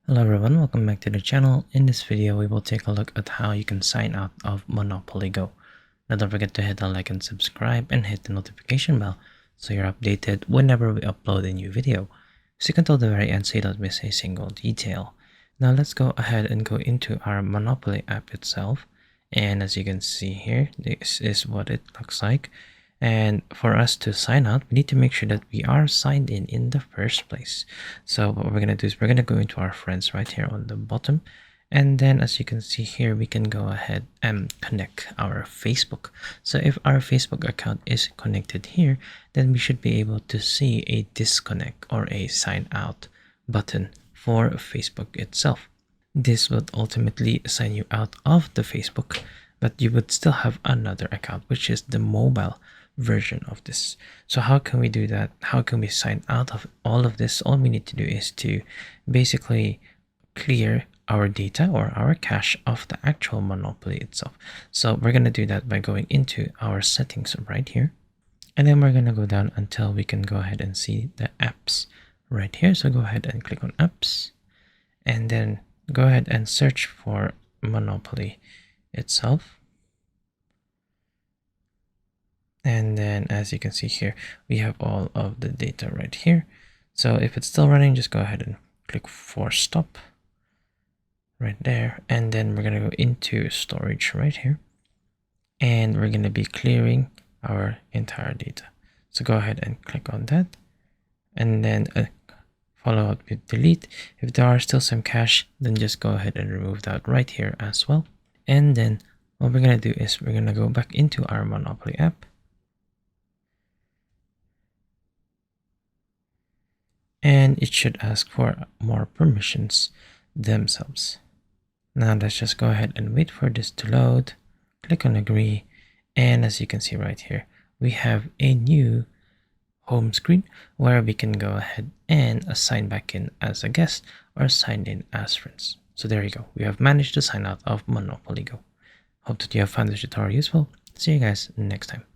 Hello everyone, welcome back to the channel. In this video, we will take a look at how you can sign out of Monopoly Go. Now don't forget to hit the like and subscribe and hit the notification bell so you're updated whenever we upload a new video. So you can till the very end so you don't miss a single detail. Now let's go ahead and go into our Monopoly app itself. And as you can see here, this is what it looks like. And for us to sign out, we need to make sure that we are signed in the first place. So what we're going to do is we're going to go into our friends right here on the bottom. And then as you can see here, we can go ahead and connect our Facebook. So if our Facebook account is connected here, then we should be able to see a disconnect or a sign out button for Facebook itself. This would ultimately sign you out of the Facebook, but you would still have another account, which is the mobile version of this. So how can we do that? How can we sign out of all of this? All we need to do is to basically clear our data or our cache of the actual Monopoly itself. So we're going to do that by going into our settings right here. And then we're going to go down until we can go ahead and see the apps right here. So go ahead and click on apps and then go ahead and search for Monopoly itself. And then as you can see here, we have all of the data right here. So if it's still running, just go ahead and click force stop right there. And then we're going to go into storage right here. And we're going to be clearing our entire data. So go ahead and click on that. And then follow up with delete. If there are still some cache, then just go ahead and remove that right here as well. And then what we're going to do is we're going to go back into our Monopoly app. And it should ask for more permissions themselves. Now let's just go ahead and wait for this to load. Click on agree. And as you can see right here, we have a new home screen where we can go ahead and sign back in as a guest or sign in as friends. So there you go. We have managed to sign out of Monopoly Go. Hope that you have found this tutorial useful. See you guys next time.